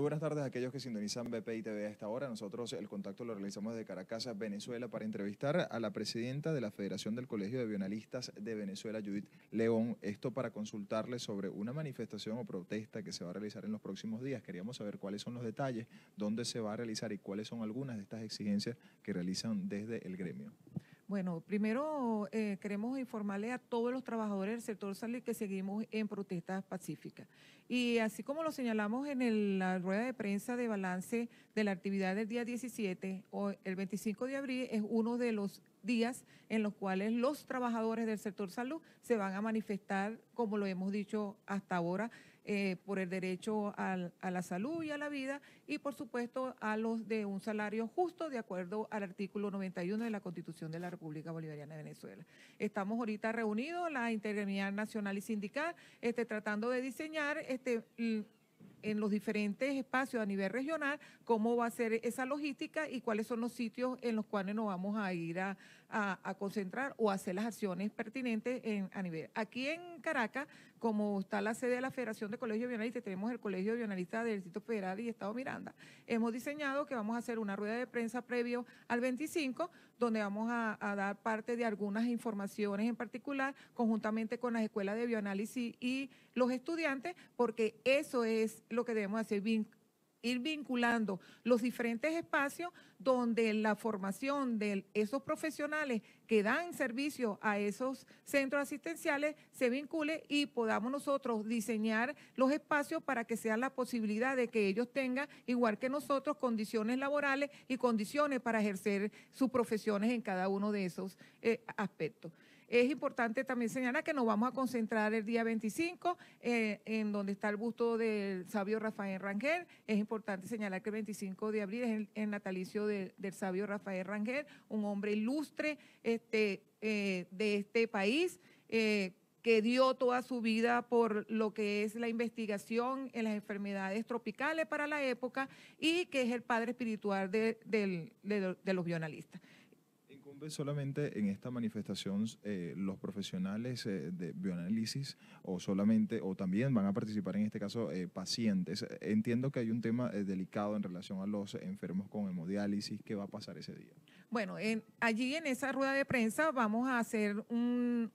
buenas tardes a aquellos que sintonizan BPI TV a esta hora. Nosotros el contacto lo realizamos desde Caracas, Venezuela, para entrevistar a la presidenta de la Federación del Colegio de Bioanalistas de Venezuela, Judith León. Esto para consultarle sobre una manifestación o protesta que se va a realizar en los próximos días. Queríamos saber cuáles son los detalles, dónde se va a realizar y cuáles son algunas de estas exigencias que realizan desde el gremio. Bueno, primero queremos informarle a todos los trabajadores del sector salud que seguimos en protestas pacíficas. Y así como lo señalamos en la rueda de prensa de balance de la actividad del día 17, el 25 de abril es uno de los días en los cuales los trabajadores del sector salud se van a manifestar, como lo hemos dicho hasta ahora, por el derecho a la salud y a la vida y, por supuesto, a los de un salario justo de acuerdo al artículo 91 de la Constitución de la República Bolivariana de Venezuela. Estamos ahorita reunidos, la Intergremial Nacional y Sindical, tratando de diseñar en los diferentes espacios a nivel regional, cómo va a ser esa logística y cuáles son los sitios en los cuales nos vamos a ir a concentrar o hacer las acciones pertinentes a nivel. Aquí en Caracas, como está la sede de la Federación de Colegios de Bioanalistas, tenemos el Colegio de Bioanalistas del Distrito Federal y Estado Miranda, hemos diseñado que vamos a hacer una rueda de prensa previo al 25, donde vamos a dar parte de algunas informaciones en particular, conjuntamente con las escuelas de bioanálisis y los estudiantes, porque eso es lo que debemos hacer, ir vinculando los diferentes espacios donde la formación de esos profesionales que dan servicio a esos centros asistenciales se vincule y podamos nosotros diseñar los espacios para que sean la posibilidad de que ellos tengan, igual que nosotros, condiciones laborales y condiciones para ejercer sus profesiones en cada uno de esos aspectos. Es importante también señalar que nos vamos a concentrar el día 25 en donde está el busto del sabio Rafael Rangel. Es importante señalar que el 25 de abril es el natalicio del sabio Rafael Rangel, un hombre ilustre de este país, que dio toda su vida por lo que es la investigación en las enfermedades tropicales para la época y que es el padre espiritual de los bioanalistas. ¿Incumbe solamente en esta manifestación los profesionales de bioanálisis o también van a participar en este caso pacientes? Entiendo que hay un tema delicado en relación a los enfermos con hemodiálisis. ¿Qué va a pasar ese día? Bueno, allí en esa rueda de prensa vamos a hacer un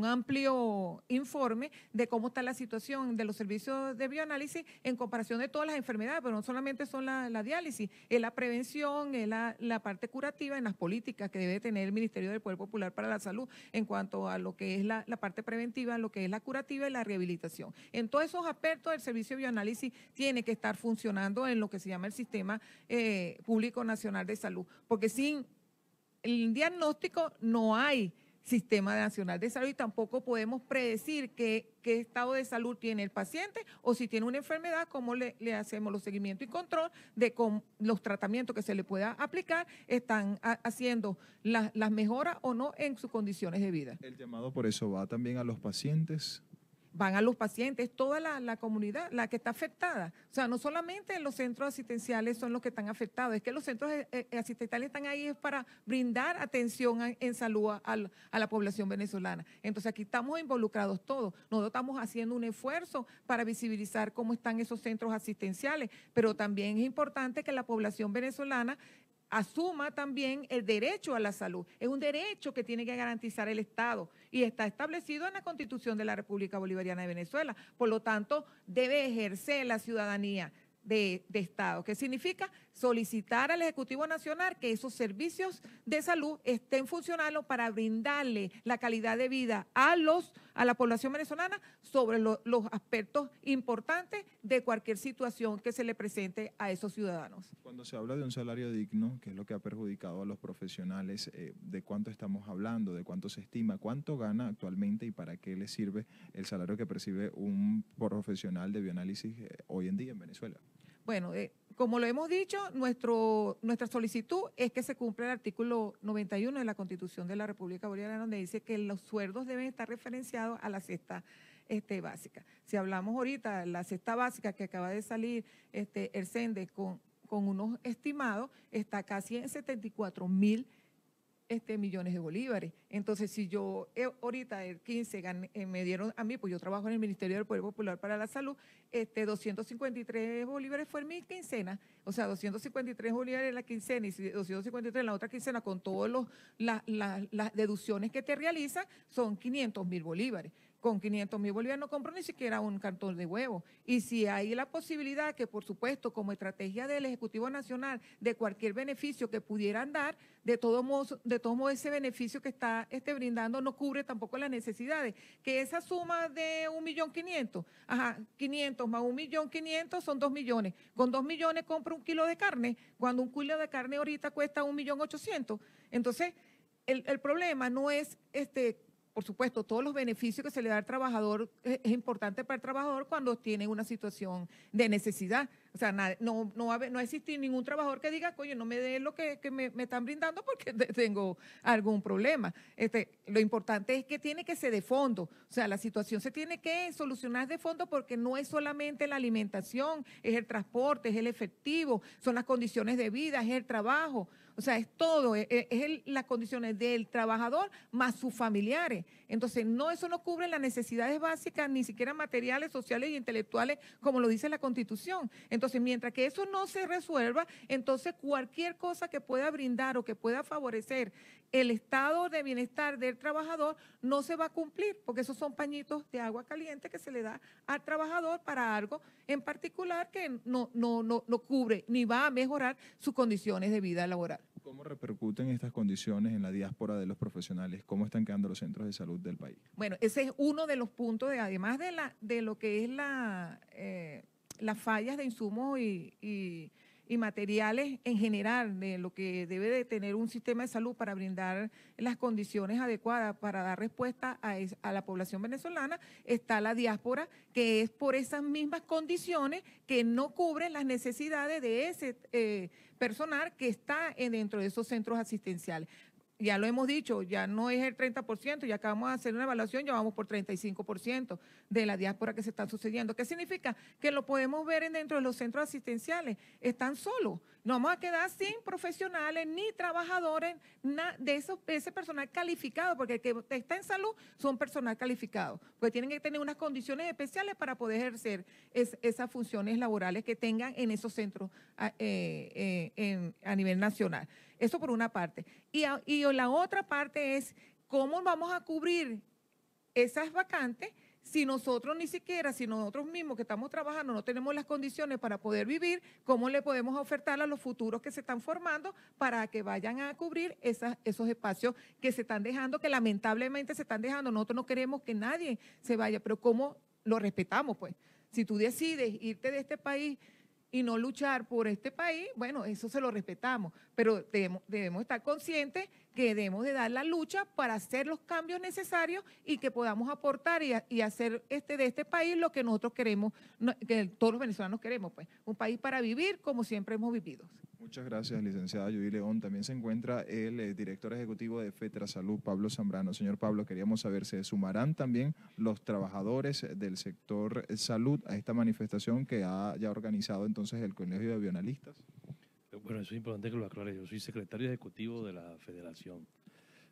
amplio informe de cómo está la situación de los servicios de bioanálisis en comparación de todas las enfermedades, pero no solamente son la diálisis, es la prevención, es la parte curativa en las políticas que debe tener el Ministerio del Poder Popular para la Salud en cuanto a lo que es la parte preventiva, lo que es la curativa y la rehabilitación. En todos esos aspectos el servicio de bioanálisis tiene que estar funcionando en lo que se llama el Sistema Público Nacional de Salud, porque sin el diagnóstico no hay Sistema Nacional de Salud y tampoco podemos predecir qué estado de salud tiene el paciente o si tiene una enfermedad, cómo le hacemos los seguimientos y control de cómo los tratamientos que se le pueda aplicar están haciendo las mejoras o no en sus condiciones de vida. El llamado por eso va también a los pacientes. Van a los pacientes, toda la comunidad, la que está afectada. O sea, no solamente los centros asistenciales son los que están afectados, es que los centros asistenciales están ahí es para brindar atención en salud a la población venezolana. Entonces, aquí estamos involucrados todos. Nosotros estamos haciendo un esfuerzo para visibilizar cómo están esos centros asistenciales, pero también es importante que la población venezolana asuma también el derecho a la salud. Es un derecho que tiene que garantizar el Estado y está establecido en la Constitución de la República Bolivariana de Venezuela. Por lo tanto, debe ejercer la ciudadanía de Estado, que significa solicitar al Ejecutivo Nacional que esos servicios de salud estén funcionando para brindarle la calidad de vida a la población venezolana sobre los aspectos importantes de cualquier situación que se le presente a esos ciudadanos. Cuando se habla de un salario digno, que es lo que ha perjudicado a los profesionales, ¿de cuánto estamos hablando? ¿De cuánto se estima? ¿Cuánto gana actualmente y para qué le sirve el salario que percibe un profesional de bioanálisis hoy en día en Venezuela? Bueno, como lo hemos dicho, nuestra solicitud es que se cumpla el artículo 91 de la Constitución de la República Bolivariana, donde dice que los sueldos deben estar referenciados a la cesta básica. Si hablamos ahorita, la cesta básica que acaba de salir, el CENDE con unos estimados, está casi en 74.000 millones de bolívares. Entonces, si yo ahorita el 15 me dieron a mí, pues yo trabajo en el Ministerio del Poder Popular para la Salud, 253 bolívares fue en mi quincena, o sea, 253 bolívares en la quincena y 253 en la otra quincena con todas las deducciones que te realizan, son 500.000 bolívares. Con 500.000 bolívares no compro ni siquiera un cartón de huevo. Y si hay la posibilidad que, por supuesto, como estrategia del Ejecutivo Nacional, de cualquier beneficio que pudieran dar, de todos modos ese beneficio que está brindando no cubre tampoco las necesidades. Que esa suma de 1.500.000, 500 más 1.500.000 son 2 millones. Con 2 millones compro un kilo de carne, cuando un kilo de carne ahorita cuesta 1.800.000. Entonces, el problema no es por supuesto, todos los beneficios que se le da al trabajador es importante para el trabajador cuando tiene una situación de necesidad. O sea, no va a existir ningún trabajador que diga, oye, no me dé lo que me están brindando porque tengo algún problema. Lo importante es que tiene que ser de fondo. O sea, la situación se tiene que solucionar de fondo porque no es solamente la alimentación, es el transporte, es el efectivo, son las condiciones de vida, es el trabajo. O sea, es todo, las condiciones del trabajador más sus familiares. Entonces, eso no cubre las necesidades básicas, ni siquiera materiales, sociales e intelectuales, como lo dice la Constitución. Entonces, mientras que eso no se resuelva, entonces cualquier cosa que pueda brindar o que pueda favorecer el estado de bienestar del trabajador no se va a cumplir, porque esos son pañitos de agua caliente que se le da al trabajador para algo en particular que no cubre ni va a mejorar sus condiciones de vida laboral. ¿Cómo repercuten estas condiciones en la diáspora de los profesionales? ¿Cómo están quedando los centros de salud del país? Bueno, ese es uno de los puntos, además de lo que es las fallas de insumos y materiales en general, de lo que debe de tener un sistema de salud para brindar las condiciones adecuadas para dar respuesta a la población venezolana, está la diáspora, que es por esas mismas condiciones que no cubren las necesidades de ese personal que está dentro de esos centros asistenciales. Ya lo hemos dicho, ya no es el 30%, ya acabamos de hacer una evaluación, ya vamos por 35% de la diáspora que se está sucediendo. ¿Qué significa? Que lo podemos ver dentro de los centros asistenciales, están solos. Nos vamos a quedar sin profesionales ni trabajadores de ese personal calificado, porque el que está en salud son personal calificado, porque tienen que tener unas condiciones especiales para poder ejercer esas funciones laborales que tengan en esos centros a nivel nacional. Eso por una parte. Y la otra parte es cómo vamos a cubrir esas vacantes si nosotros si nosotros mismos que estamos trabajando no tenemos las condiciones para poder vivir, cómo le podemos ofertar a los futuros que se están formando para que vayan a cubrir esos espacios que se están dejando, que lamentablemente se están dejando. Nosotros no queremos que nadie se vaya, pero ¿cómo lo respetamos? Pues si tú decides irte de este país y no luchar por este país, bueno, eso se lo respetamos, pero debemos estar conscientes que debemos de dar la lucha para hacer los cambios necesarios y que podamos aportar y hacer de este país lo que nosotros queremos, que todos los venezolanos queremos, pues, un país para vivir como siempre hemos vivido. Muchas gracias, licenciada Judy León. También se encuentra el director ejecutivo de FETRASalud, Pablo Zambrano. Señor Pablo, queríamos saber, ¿se sumarán también los trabajadores del sector salud a esta manifestación que ha ya organizado entonces el Colegio de Bioanalistas? Bueno, eso es importante que lo aclare. Yo soy secretario ejecutivo de la federación.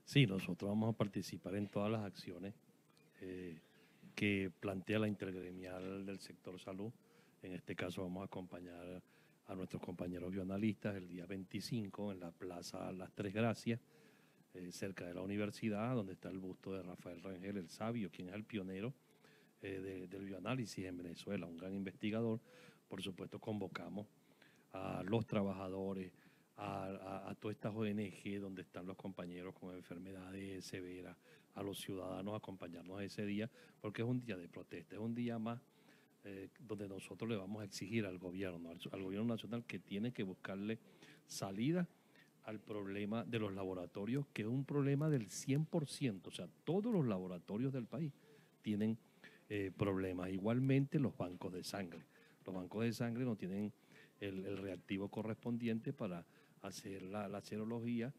Sí, nosotros vamos a participar en todas las acciones que plantea la intergremial del sector salud. En este caso vamos a acompañar a nuestros compañeros bioanalistas el día 25 en la Plaza Las Tres Gracias, cerca de la universidad, donde está el busto de Rafael Rangel, el sabio, quien es el pionero del bioanálisis en Venezuela, un gran investigador. Por supuesto, convocamos a los trabajadores, a todas estas ONG donde están los compañeros con enfermedades severas, a los ciudadanos a acompañarnos ese día, porque es un día de protesta, es un día más donde nosotros le vamos a exigir al gobierno nacional que tiene que buscarle salida al problema de los laboratorios, que es un problema del 100%, o sea, todos los laboratorios del país tienen problemas. Igualmente los bancos de sangre. Los bancos de sangre no tienen el reactivo correspondiente para hacer la serología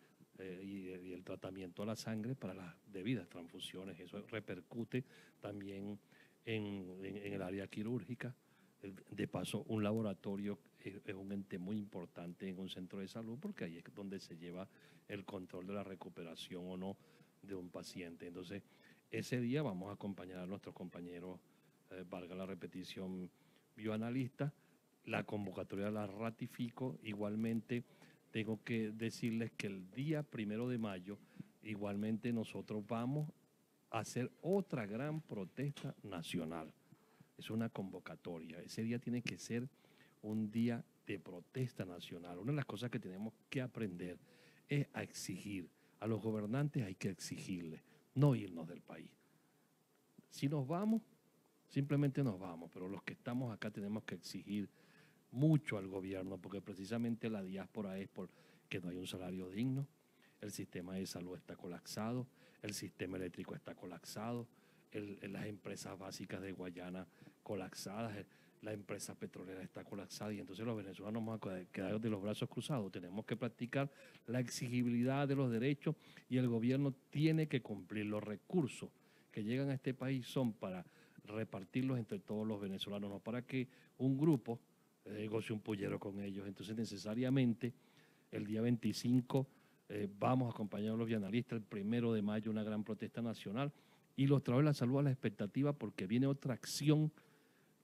y el tratamiento a la sangre para las debidas transfusiones. Eso repercute también en el área quirúrgica. De paso, un laboratorio es un ente muy importante en un centro de salud porque ahí es donde se lleva el control de la recuperación o no de un paciente. Entonces, ese día vamos a acompañar a nuestros compañeros, valga la repetición, bioanalistas. La convocatoria la ratifico. Igualmente, tengo que decirles que el día 1 de mayo, igualmente nosotros vamos a hacer otra gran protesta nacional. Es una convocatoria. Ese día tiene que ser un día de protesta nacional. Una de las cosas que tenemos que aprender es a exigir. A los gobernantes hay que exigirles, no irnos del país. Si nos vamos, simplemente nos vamos, pero los que estamos acá tenemos que exigir mucho al gobierno, porque precisamente la diáspora es porque no hay un salario digno, el sistema de salud está colapsado, el sistema eléctrico está colapsado, las empresas básicas de Guayana colapsadas, la empresa petrolera está colapsada, y entonces los venezolanos vamos a quedar de los brazos cruzados. Tenemos que practicar la exigibilidad de los derechos y el gobierno tiene que cumplir. Los recursos que llegan a este país son para repartirlos entre todos los venezolanos, no para que un grupo goce un pullero con ellos. Entonces, necesariamente, el día 25 vamos a acompañar a los bioanalistas, el 1 de mayo una gran protesta nacional, y los trabajadores de la salud a la expectativa porque viene otra acción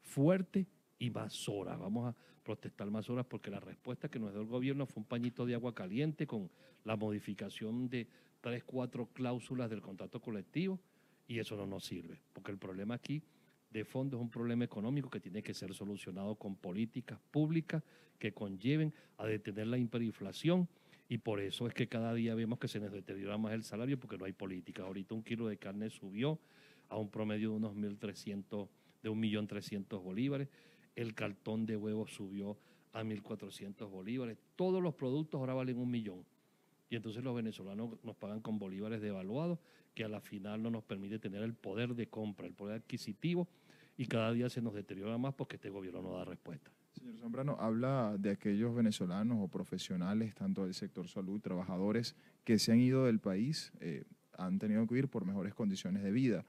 fuerte y más horas. Vamos a protestar más horas porque la respuesta que nos dio el gobierno fue un pañito de agua caliente con la modificación de 3, 4 cláusulas del contrato colectivo, y eso no nos sirve, porque el problema aquí de fondo es un problema económico que tiene que ser solucionado con políticas públicas que conlleven a detener la hiperinflación, y por eso es que cada día vemos que se nos deteriora más el salario porque no hay políticas. Ahorita un kilo de carne subió a un promedio de unos 1.300 bolívares, el cartón de huevos subió a 1.400 bolívares, todos los productos ahora valen 1.000.000, y entonces los venezolanos nos pagan con bolívares devaluados, que a la final no nos permite tener el poder de compra, el poder adquisitivo, y cada día se nos deteriora más porque este gobierno no da respuesta. Señor Zambrano, habla de aquellos venezolanos o profesionales, tanto del sector salud, trabajadores, que se han ido del país, han tenido que huir por mejores condiciones de vida.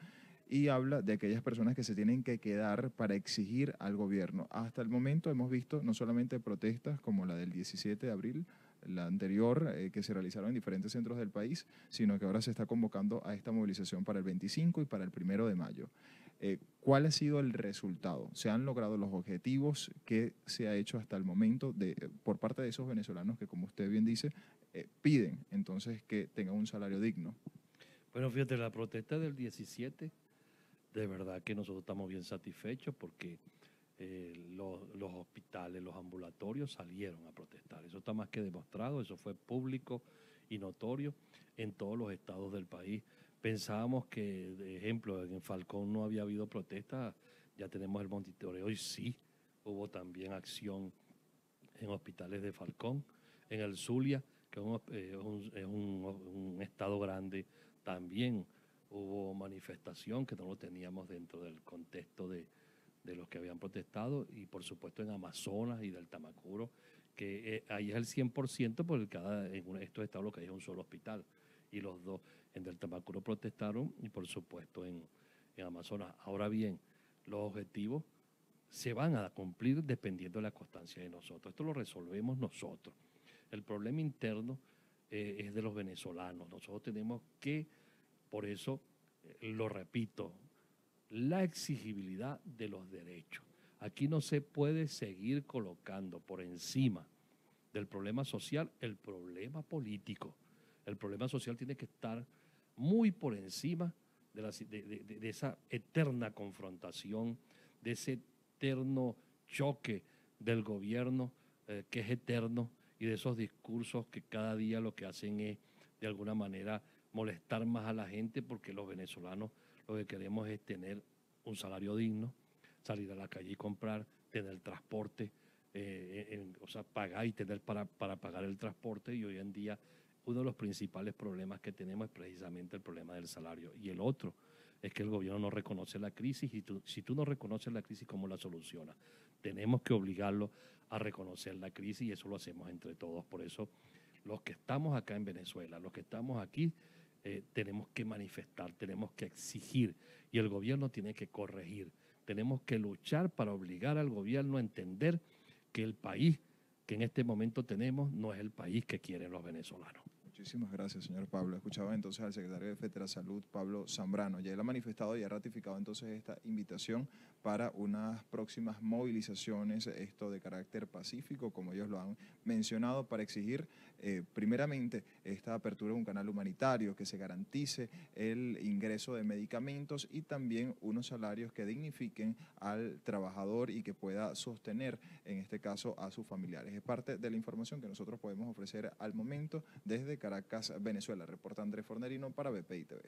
Y habla de aquellas personas que se tienen que quedar para exigir al gobierno. Hasta el momento hemos visto no solamente protestas como la del 17 de abril, la anterior, que se realizaron en diferentes centros del país, sino que ahora se está convocando a esta movilización para el 25 y para el 1 de mayo. ¿Cuál ha sido el resultado? ¿Se han logrado los objetivos que se ha hecho hasta el momento por parte de esos venezolanos que, como usted bien dice, piden entonces que tengan un salario digno? Bueno, fíjate, la protesta del 17, de verdad que nosotros estamos bien satisfechos porque los hospitales, los ambulatorios salieron a protestar. Eso está más que demostrado, eso fue público y notorio en todos los estados del país. Pensábamos que, de ejemplo, en Falcón no había habido protesta, ya tenemos el monitoreo y sí, hubo también acción en hospitales de Falcón, en el Zulia, que es un estado grande, también hubo manifestación que no lo teníamos dentro del contexto de los que habían protestado, y por supuesto en Amazonas y del Tamacuro, que ahí es el 100% porque en estos estados lo que hay es un solo hospital, y los dos en del Tamacuro protestaron, y por supuesto en Amazonas. Ahora bien, los objetivos se van a cumplir dependiendo de la constancia de nosotros. Esto lo resolvemos nosotros. El problema interno es de los venezolanos. Nosotros tenemos que, por eso lo repito, la exigibilidad de los derechos. Aquí no se puede seguir colocando por encima del problema social el problema político. El problema social tiene que estar muy por encima de esa eterna confrontación, de ese eterno choque del gobierno que es eterno, y de esos discursos que cada día lo que hacen es, de alguna manera, molestar más a la gente, porque los venezolanos lo que queremos es tener un salario digno, salir a la calle y comprar, tener transporte, o sea, pagar y tener para pagar el transporte, y hoy en día uno de los principales problemas que tenemos es precisamente el problema del salario. Y el otro es que el gobierno no reconoce la crisis, y si tú no reconoces la crisis, ¿cómo la solucionas? Tenemos que obligarlo a reconocer la crisis, y eso lo hacemos entre todos. Por eso los que estamos acá en Venezuela, los que estamos aquí, tenemos que manifestar, tenemos que exigir, y el gobierno tiene que corregir. Tenemos que luchar para obligar al gobierno a entender que el país que en este momento tenemos no es el país que quieren los venezolanos. Muchísimas gracias, señor Pablo. Escuchaba entonces al secretario de FETRASalud, Pablo Zambrano. Ya él ha manifestado y ha ratificado entonces esta invitación para unas próximas movilizaciones, esto de carácter pacífico, como ellos lo han mencionado, para exigir primeramente esta apertura de un canal humanitario, que se garantice el ingreso de medicamentos y también unos salarios que dignifiquen al trabajador y que pueda sostener, en este caso, a sus familiares. Es parte de la información que nosotros podemos ofrecer al momento desde Caracas, Venezuela. Reporta Andrés Fornerino para BPI TV.